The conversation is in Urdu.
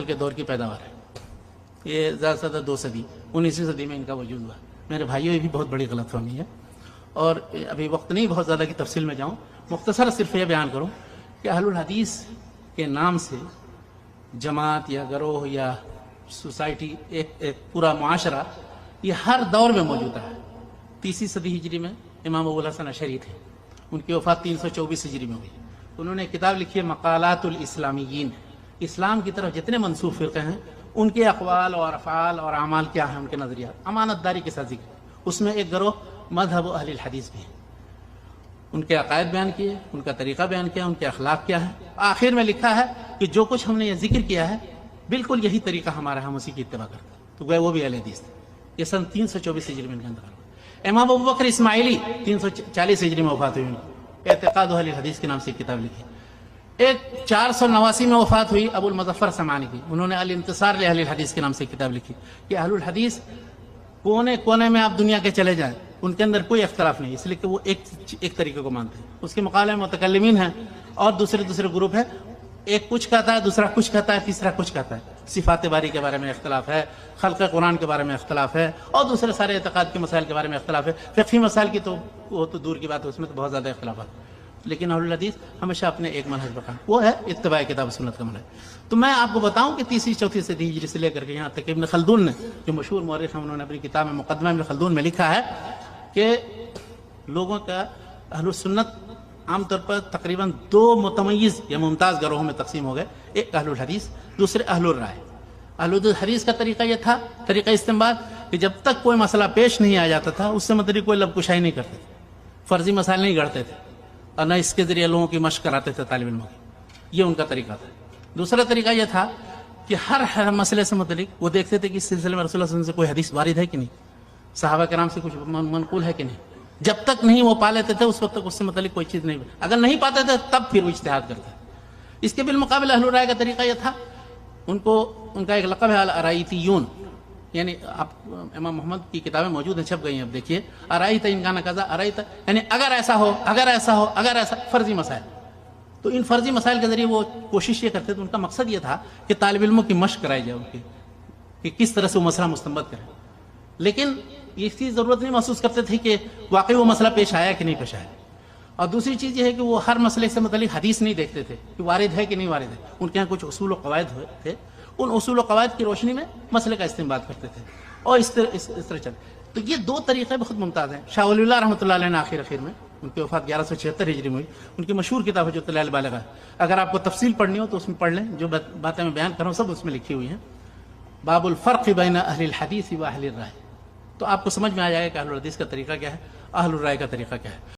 کے دور کی پیداوار ہے. یہ زیادہ سے زیادہ 2 صدی 19ویں صدی میں ان کا وجود ہوا. میرے بھائیوں یہ بھی بہت بڑی غلط فہمی ہے، اور ابھی وقت نہیں بہت زیادہ کی تفصیل میں جاؤں. مختصر صرف یہ بیان کروں کہ اہل الحدیث کے نام سے جماعت یا گروہ یا سوسائٹی، ایک پورا معاشرہ، یہ ہر دور میں موجود ہے. 30 صدی ہجری میں امام ابو الحسن اشعری تھے، ان کی وفات 324 ہجری میں ہوئی. انہوں نے کتاب لکھی ہے مقالات الاسلامیین. اسلام کی طرف جتنے منسوب فرقے ہیں ان کے اقوال اور افعال اور اعمال کیا ہیں، ان کے نظریات، امانت داری کے ساتھ ذکر. اس میں ایک گروہ مذہب و اہل الحدیث بھی ہے. ان کے عقائد بیان کیے، ان کا طریقہ بیان کیا، ان کے اخلاق کیا ہے. آخر میں لکھا ہے کہ جو کچھ ہم نے یہ ذکر کیا ہے بالکل یہی طریقہ ہمارا ہے، ہم اسی کی اتباع کرتے ہیں. تو وہ بھی اہل حدیث تھے. یہ سن 324 ہجری میں ان کا انتقال ہوا. امام ابو بکر اسماعیلی 340 ہجری میں وفات ہوئی. اعتقاد اہل الحدیث کے نام سے ایک کتاب لکھی. ایک 489 میں وفات ہوئی ابو المظفر سمعانی کی. انہوں نے الانتصار لاہل الحدیث کے نام سے ایک کتاب لکھی کہ اہل الحدیث کونے کونے میں آپ دنیا کے چلے جائیں ان کے اندر کوئی اختلاف نہیں، اس لیے کہ وہ ایک طریقے کو مانتے ہیں. اس کے مقابلے میں متکلمین ہیں اور دوسرے گروپ ہیں. ایک کچھ کہتا ہے، دوسرا کچھ کہتا ہے، تیسرا کچھ کہتا ہے. صفات باری کے بارے میں اختلاف ہے، خلق قرآن کے بارے میں اختلاف ہے، اور دوسرے سارے اعتقاد کے مسائل کے بارے میں اختلاف ہے. فقہی مسائل کی تو وہ تو دور کی بات ہے، اس میں تو بہت زیادہ اختلافات. لیکن اہل الحدیث ہمیشہ اپنے ایک منہج پر قائم، وہ ہے اتباع کتاب سنت کا منہج. تو میں آپ کو بتاؤں کہ 3ری-4تھی صدی ہجری سے لے کر کے یہاں تک ابن خلدون نے، جو مشہور مورخ ہیں، انہوں نے اپنی کتاب میں مقدمہ ابن خلدون میں لکھا ہے کہ لوگوں کا اہل السنت عام طور پر تقریباً 2 متمیز یا ممتاز گروہوں میں تقسیم ہو گئے. ایک اہل الحدیث، دوسرے اہل الرائے. اہل الحدیث کا طریقہ یہ تھا، طریقہ استنباط، کہ جب تک کوئی مسئلہ پیش نہیں آ جاتا تھا اس سے متعلق کوئی لب کشائی نہیں کرتے تھے، فرضی مسائل نہیں گڑھتے تھے، اور نہ اس کے ذریعے لوگوں کی مشق کراتے تھے طالب علموں کی. یہ ان کا طریقہ تھا. دوسرا طریقہ یہ تھا کہ ہر مسئلے سے متعلق وہ دیکھتے تھے کہ اس سلسلے میں رسول اللہ صلی اللہ علیہ وسلم سے کوئی حدیث وارد ہے کہ نہیں، صحابہ کرام سے کچھ منقول ہے کہ نہیں. جب تک نہیں وہ پا لیتے تھے اس وقت تک اس سے متعلق کوئی چیز نہیں. اگر نہیں پاتے تھے تب پھر وہ اجتہاد کرتے. اس کے بالمقابل اہل الرائے کا طریقہ یہ تھا، ان کا ایک لقب ہے الارائیتیون. یعنی آپ امام محمد کی کتابیں موجود ہیں، چھپ گئی ہیں، اب دیکھیے. ارائیت ان کان کذا، ارائیت یعنی اگر ایسا ہو، اگر ایسا ہو، اگر ایسا، فرضی مسائل. تو ان فرضی مسائل کے ذریعے وہ کوشش یہ کرتے تھے، ان کا مقصد یہ تھا کہ طالب علموں کی مشق کرائی جائے ان کی، کہ کس طرح سے وہ مسئلہ مستنبط کریں. لیکن اس کی ضرورت نہیں محسوس کرتے تھے کہ واقعی وہ مسئلہ پیش آیا کہ نہیں پیش آیا. اور دوسری چیز یہ ہے کہ وہ ہر مسئلے سے متعلق حدیث نہیں دیکھتے تھے کہ وارد ہے کہ نہیں وارد ہے. ان کے یہاں کچھ اصول و قواعد تھے، ان اصول و قواعد کی روشنی میں مسئلے کا استنباط کرتے تھے، اور اس طرح چلے. تو یہ 2 طریقے بہت ممتاز ہیں. شاہ ولی اللہ رحمۃ اللہ علیہ نے آخر میں، ان کی وفات 1176 ہجری میں ہوئی. ان کی مشہور کتاب ہے جو طلائع البالغہ ہے. اگر آپ کو تفصیل پڑھنی ہو تو اس میں پڑھ لیں، جو باتیں میں بیان کر رہا ہوں سب اس میں لکھی ہوئی ہیں. باب الفرق بین اہل الحدیث و اہل الرائے. تو آپ کو سمجھ میں آ جائے گا کہ اہل الحدیث کا طریقہ کیا ہے، اہل الرائے کا طریقہ کیا ہے.